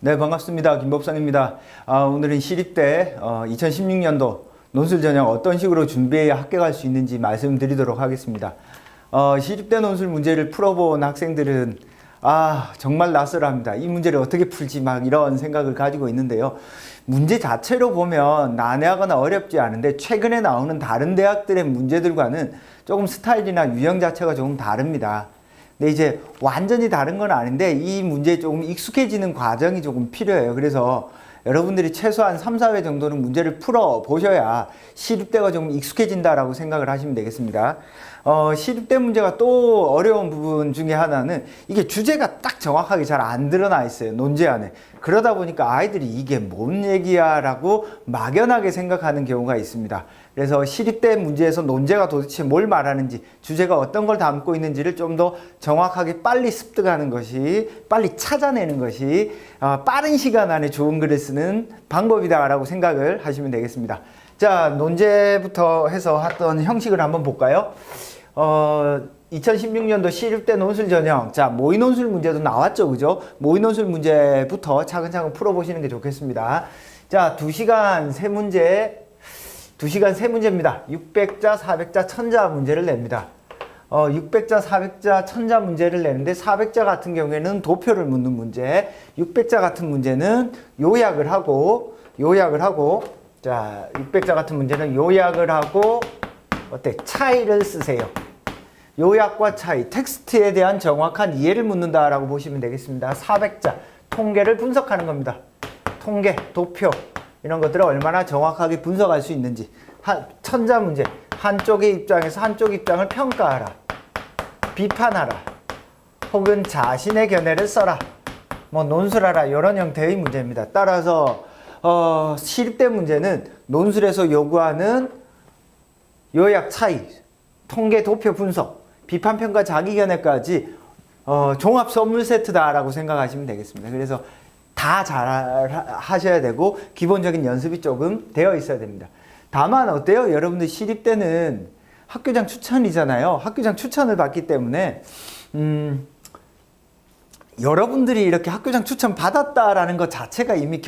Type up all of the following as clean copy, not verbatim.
네, 반갑습니다. 김법상입니다. 오늘은 시립대 2016년도 논술 전형 어떤 식으로 준비해야 합격할 수 있는지 말씀드리도록 하겠습니다. 시립대 논술 문제를 풀어본 학생들은 정말 낯설합니다. 이 문제를 어떻게 풀지 막 이런 생각을 가지고 있는데요. 문제 자체로 보면 난해하거나 어렵지 않은데 최근에 나오는 다른 대학들의 문제들과는 조금 스타일이나 유형 자체가 조금 다릅니다. 근데 이제 완전히 다른 건 아닌데 이 문제에 조금 익숙해지는 과정이 조금 필요해요. 그래서 여러분들이 최소한 3, 4회 정도는 문제를 풀어 보셔야 시립대가 좀 익숙해진다라고 생각을 하시면 되겠습니다. 시립대 문제가 또 어려운 부분 중에 하나는 이게 주제가 딱 정확하게 잘 안 드러나 있어요. 논제 안에. 그러다 보니까 아이들이 이게 뭔 얘기야 라고 막연하게 생각하는 경우가 있습니다. 그래서 시립대 문제에서 논제가 도대체 뭘 말하는지, 주제가 어떤 걸 담고 있는지를 좀 더 정확하게 빨리 습득하는 것이, 빨리 찾아내는 것이 빠른 시간 안에 좋은 글을 쓰는 방법이다라고 생각을 하시면 되겠습니다. 자, 논제부터 해서 했던 형식을 한번 볼까요? 2016년도 시립대 논술 전형, 자, 모의 논술 문제도 나왔죠, 그죠? 모의 논술 문제부터 차근차근 풀어보시는 게 좋겠습니다. 자, 2시간 세 문제입니다. 600자, 400자, 1000자 문제를 냅니다. 600자, 400자, 1000자 문제를 내는데 400자 같은 경우에는 도표를 묻는 문제, 600자 같은 문제는 요약을 하고, 자, 600자 같은 문제는 요약을 하고, 차이를 쓰세요. 요약과 차이, 텍스트에 대한 정확한 이해를 묻는다라고 보시면 되겠습니다. 400자, 통계를 분석하는 겁니다. 통계, 도표, 이런 것들을 얼마나 정확하게 분석할 수 있는지. 1000자 문제, 한쪽의 입장에서 한쪽 입장을 평가하라, 비판하라, 혹은 자신의 견해를 써라, 논술하라, 이런 형태의 문제입니다. 따라서 시립대 문제는 논술에서 요구하는 요약, 차이, 통계, 도표 분석, 비판, 평가, 자기 견해까지 종합 선물 세트다라고 생각하시면 되겠습니다. 그래서 다 잘 하셔야 되고 기본적인 연습이 조금 되어 있어야 됩니다. 다만 어때요? 여러분들 시립대는 학교장 추천이잖아요. 학교장 추천을 받기 때문에 여러분들이 이렇게 학교장 추천 받았다라는 것 자체가 이미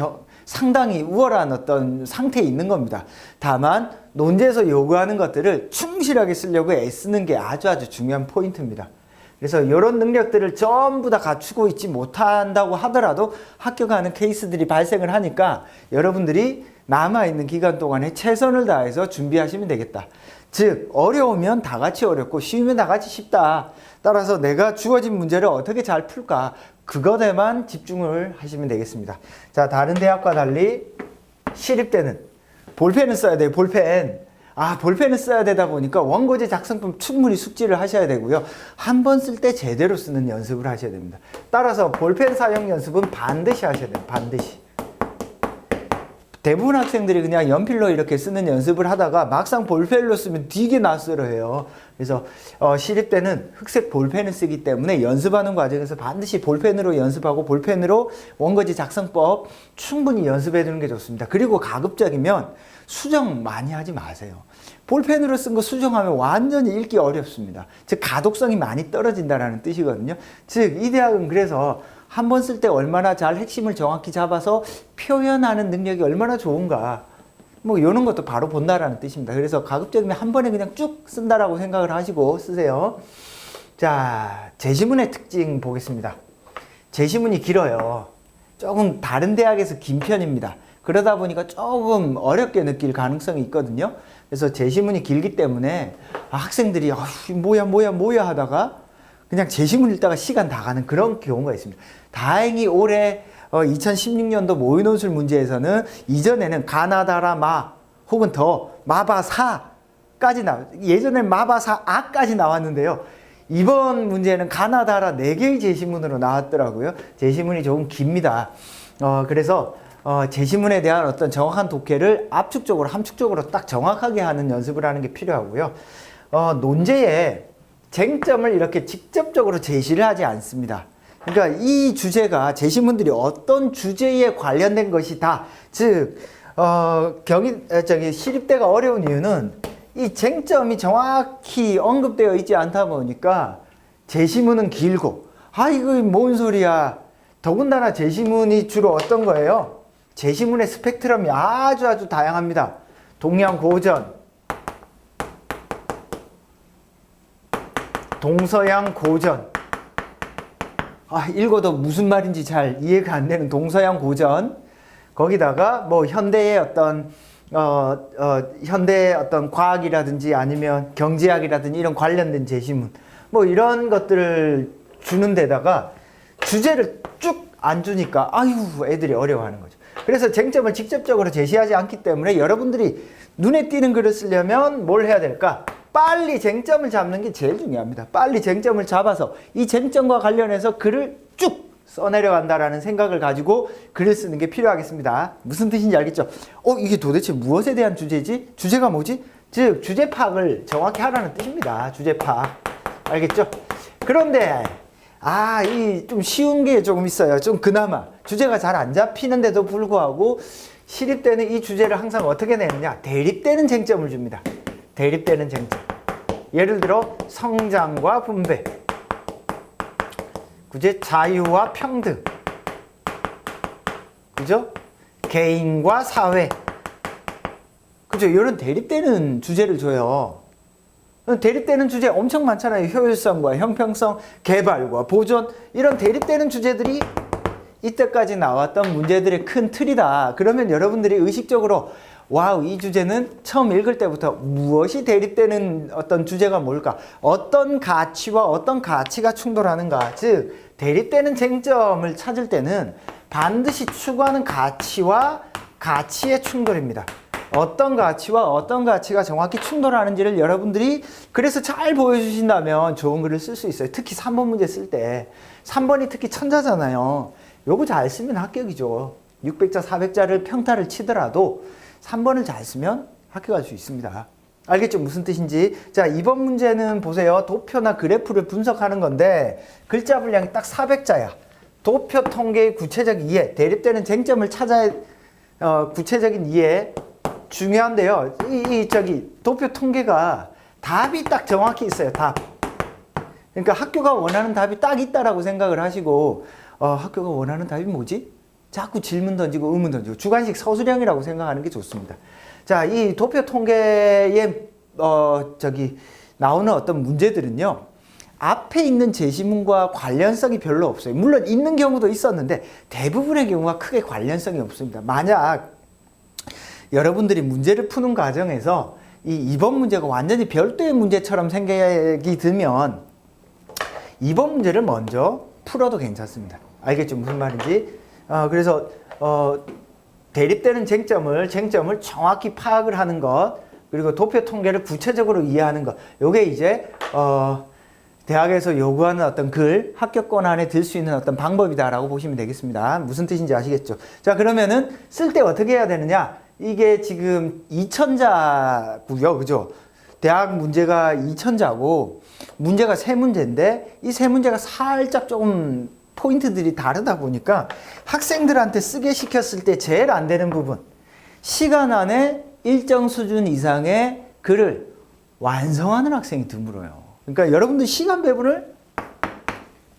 상당히 우월한 어떤 상태에 있는 겁니다. 다만 논제에서 요구하는 것들을 충실하게 쓰려고 애쓰는 게 아주 중요한 포인트입니다. 그래서 이런 능력들을 전부 다 갖추고 있지 못한다고 하더라도 합격하는 케이스들이 발생을 하니까 여러분들이 남아있는 기간 동안에 최선을 다해서 준비하시면 되겠다. 즉, 어려우면 다 같이 어렵고 쉬우면 다 같이 쉽다. 따라서 내가 주어진 문제를 어떻게 잘 풀까, 그것에만 집중을 하시면 되겠습니다. 자, 다른 대학과 달리 시립대는 볼펜을 써야 돼요. 볼펜을 써야 되다 보니까 원고지 작성법 충분히 숙지를 하셔야 되고요. 한 번 쓸 때 제대로 쓰는 연습을 하셔야 됩니다. 따라서 볼펜 사용 연습은 반드시 하셔야 돼요. 반드시. 대부분 학생들이 그냥 연필로 이렇게 쓰는 연습을 하다가 막상 볼펜으로 쓰면 되게 낯설어해요. 그래서 시립대는 흑색 볼펜을 쓰기 때문에 연습하는 과정에서 반드시 볼펜으로 연습하고 볼펜으로 원고지 작성법 충분히 연습해 두는 게 좋습니다. 그리고 가급적이면 수정 많이 하지 마세요. 볼펜으로 쓴 거 수정하면 완전히 읽기 어렵습니다. 즉 가독성이 많이 떨어진다는 뜻이거든요. 즉 이 대학은 그래서 한 번 쓸 때 얼마나 잘 핵심을 정확히 잡아서 표현하는 능력이 얼마나 좋은가, 이런 것도 바로 본다라는 뜻입니다. 그래서 가급적이면 한 번에 그냥 쭉 쓴다라고 생각을 하시고 쓰세요. 자, 제시문의 특징 보겠습니다. 제시문이 길어요. 조금 다른 대학에서 긴 편입니다. 그러다 보니까 조금 어렵게 느낄 가능성이 있거든요. 그래서 제시문이 길기 때문에 학생들이 뭐야 하다가 그냥 제시문 읽다가 시간 다 가는 그런 경우가 있습니다. 다행히 올해 2016년도 모의논술 문제에서는 이전에는 가나다라 혹은 더 마바사까지 예전엔 마바사아까지 나왔는데요. 이번 문제는 가나다라 4개의 제시문으로 나왔더라고요. 제시문이 조금 깁니다. 그래서 제시문에 대한 어떤 정확한 독해를 압축적으로 함축적으로 딱 정확하게 하는 연습을 하는 게 필요하고요. 논제에 쟁점을 이렇게 직접적으로 제시를 하지 않습니다. 그러니까 이 주제가 제시문들이 어떤 주제에 관련된 것이다. 즉 시립대가 어려운 이유는 이 쟁점이 정확히 언급되어 있지 않다 보니까 제시문은 길고 이거 뭔 소리야, 더군다나 제시문이 주로 어떤 거예요? 제시문의 스펙트럼이 아주 다양합니다. 동양 고전, 동서양 고전. 읽어도 무슨 말인지 잘 이해가 안 되는 동서양 고전. 거기다가 뭐 현대의 어떤 현대의 어떤 과학이라든지 아니면 경제학이라든지 이런 관련된 제시문, 뭐 이런 것들을 주는 데다가 주제를 쭉 안 주니까 애들이 어려워하는 거죠. 그래서 쟁점을 직접적으로 제시하지 않기 때문에 여러분들이 눈에 띄는 글을 쓰려면 뭘 해야 될까? 빨리 쟁점을 잡는 게 제일 중요합니다. 빨리 쟁점을 잡아서 이 쟁점과 관련해서 글을 쭉 써내려간다라는 생각을 가지고 글을 쓰는 게 필요하겠습니다. 무슨 뜻인지 알겠죠? 이게 도대체 무엇에 대한 주제지? 주제가 뭐지? 즉 주제 파악을 정확히 하라는 뜻입니다. 주제 파악. 알겠죠? 그런데 이 좀 쉬운 게 조금 있어요. 좀 그나마 주제가 잘 안 잡히는데도 불구하고 시립때는 이 주제를 항상 어떻게 내느냐? 대립되는 쟁점을 줍니다. 대립되는 쟁점. 예를 들어 성장과 분배, 그죠? 자유와 평등, 그죠? 개인과 사회, 그죠? 이런 대립되는 주제를 줘요. 대립되는 주제 엄청 많잖아요. 효율성과 형평성, 개발과 보존, 이런 대립되는 주제들이 이때까지 나왔던 문제들의 큰 틀이다. 그러면 여러분들이 의식적으로 와우, 이 주제는 처음 읽을 때부터 무엇이 대립되는 어떤 주제가 뭘까? 어떤 가치와 어떤 가치가 충돌하는가? 즉 대립되는 쟁점을 찾을 때는 반드시 추구하는 가치와 가치의 충돌입니다. 어떤 가치와 어떤 가치가 정확히 충돌하는지를 여러분들이 그래서 잘 보여주신다면 좋은 글을 쓸 수 있어요. 특히 3번 문제 쓸 때 3번이 특히 천자잖아요. 요거 잘 쓰면 합격이죠. 600자 400자를 평타를 치더라도 3번을 잘 쓰면 합격할 수 있습니다. 알겠죠? 무슨 뜻인지. 자, 이번 문제는 보세요. 도표나 그래프를 분석하는 건데 글자 분량이 딱 400자야. 도표 통계의 구체적 이해, 대립되는 쟁점을 찾아야 구체적인 이해 중요한데요. 도표 통계가 답이 딱 정확히 있어요. 답. 그러니까 학교가 원하는 답이 딱 있다라고 생각을 하시고 학교가 원하는 답이 뭐지? 자꾸 질문 던지고 의문 던지고 주관식 서술형이라고 생각하는 게 좋습니다. 자, 이 도표 통계에 나오는 어떤 문제들은요. 앞에 있는 제시문과 관련성이 별로 없어요. 물론 있는 경우도 있었는데 대부분의 경우가 크게 관련성이 없습니다. 만약 여러분들이 문제를 푸는 과정에서 이번 문제가 완전히 별도의 문제처럼 생각이 들면 이번 문제를 먼저 풀어도 괜찮습니다. 알겠죠? 무슨 말인지? 그래서 대립되는 쟁점을 정확히 파악을 하는 것, 그리고 도표 통계를 구체적으로 이해하는 것, 요게 이제 대학에서 요구하는 어떤 글, 합격권 안에 들 수 있는 어떤 방법이다라고 보시면 되겠습니다. 무슨 뜻인지 아시겠죠? 자, 그러면은 쓸 때 어떻게 해야 되느냐? 이게 지금 2000자고요. 그죠? 대학 문제가 2000자고 문제가 3문제인데 이 3문제가 살짝 조금 포인트들이 다르다 보니까 학생들한테 쓰게 시켰을 때 제일 안 되는 부분, 시간 안에 일정 수준 이상의 글을 완성하는 학생이 드물어요. 그러니까 여러분들 시간 배분을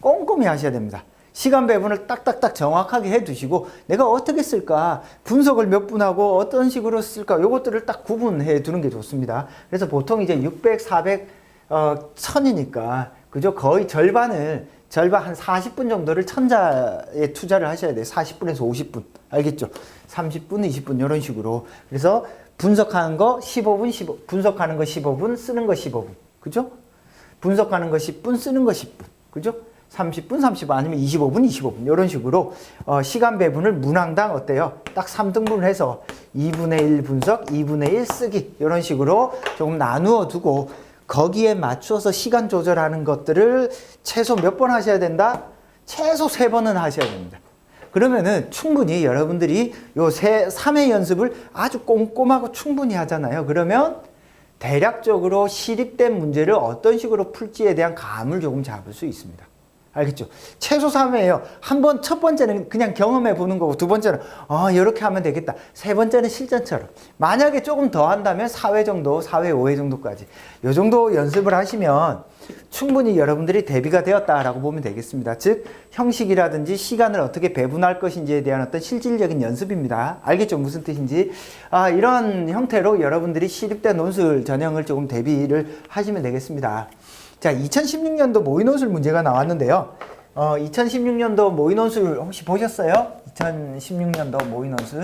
꼼꼼히 하셔야 됩니다. 시간 배분을 딱딱딱 정확하게 해두시고 내가 어떻게 쓸까, 분석을 몇 분 하고 어떤 식으로 쓸까, 요것들을 딱 구분해 두는 게 좋습니다. 그래서 보통 이제 600, 400, 1000이니까 그죠? 거의 절반 한 40분 정도를 천자에 투자를 하셔야 돼요. 40분에서 50분. 알겠죠? 30분, 20분 이런 식으로. 그래서 분석하는 거 15분, 분석하는 거 15분, 쓰는 거 15분. 그죠? 분석하는 거 10분, 쓰는 거 10분. 그죠? 30분, 30분 아니면 25분, 25분 이런 식으로 시간 배분을 문항당 어때요? 딱 3등분을 해서 2분의 1 분석, 2분의 1 쓰기 이런 식으로 조금 나누어 두고 거기에 맞춰서 시간 조절하는 것들을 최소 몇 번 하셔야 된다? 최소 3번은 하셔야 됩니다. 그러면은 충분히 여러분들이 요 3회 연습을 아주 꼼꼼하고 충분히 하잖아요. 그러면 대략적으로 시립된 문제를 어떤 식으로 풀지에 대한 감을 조금 잡을 수 있습니다. 알겠죠? 최소 3회예요. 한번 첫 번째는 그냥 경험해 보는 거고 두 번째는 이렇게 하면 되겠다. 세 번째는 실전처럼. 만약에 조금 더 한다면 4회 정도, 4회, 5회 정도까지. 이 정도 연습을 하시면 충분히 여러분들이 대비가 되었다라고 보면 되겠습니다. 즉 형식이라든지 시간을 어떻게 배분할 것인지에 대한 어떤 실질적인 연습입니다. 알겠죠? 무슨 뜻인지. 이런 형태로 여러분들이 시립대 논술 전형을 조금 대비를 하시면 되겠습니다. 자, 2016년도 모의논술 문제가 나왔는데요. 2016년도 모의논술 혹시 보셨어요? 2016년도 모의논술.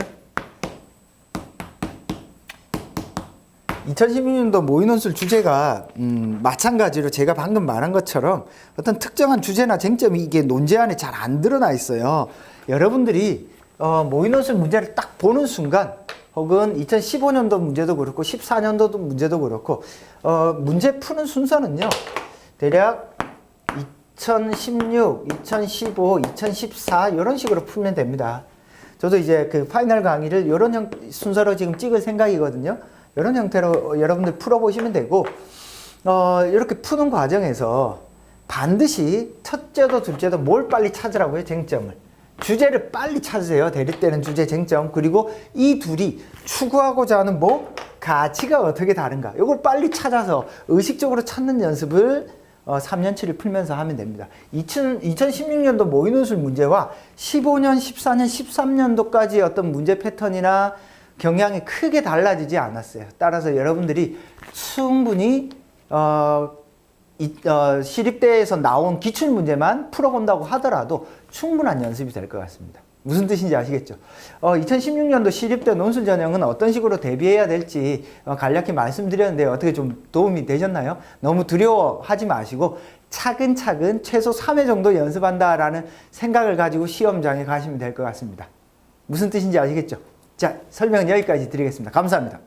2016년도 모의논술 주제가 마찬가지로 제가 방금 말한 것처럼 어떤 특정한 주제나 쟁점이 이게 논제안에 잘 안 드러나 있어요. 여러분들이 모의논술 문제를 딱 보는 순간 혹은 2015년도 문제도 그렇고 14년도 문제도 그렇고 문제 푸는 순서는요. 대략 2016, 2015, 2014 이런 식으로 풀면 됩니다. 저도 이제 그 파이널 강의를 이런 순서로 지금 찍을 생각이거든요. 이런 형태로 여러분들 풀어보시면 되고 이렇게 푸는 과정에서 반드시 첫째도 둘째도 뭘 빨리 찾으라고요? 쟁점을. 주제를 빨리 찾으세요. 대립되는 주제 쟁점. 그리고 이 둘이 추구하고자 하는 가치가 어떻게 다른가. 이걸 빨리 찾아서 의식적으로 찾는 연습을 3년치를 풀면서 하면 됩니다. 2016년도 모의논술 문제와 15년, 14년, 13년도까지 어떤 문제 패턴이나 경향이 크게 달라지지 않았어요. 따라서 여러분들이 충분히 시립대에서 나온 기출문제만 풀어본다고 하더라도 충분한 연습이 될 것 같습니다. 무슨 뜻인지 아시겠죠? 2016년도 시립대 논술 전형은 어떤 식으로 대비해야 될지 간략히 말씀드렸는데 어떻게 좀 도움이 되셨나요? 너무 두려워하지 마시고 차근차근 최소 3회 정도 연습한다라는 생각을 가지고 시험장에 가시면 될 것 같습니다. 무슨 뜻인지 아시겠죠? 자, 설명은 여기까지 드리겠습니다. 감사합니다.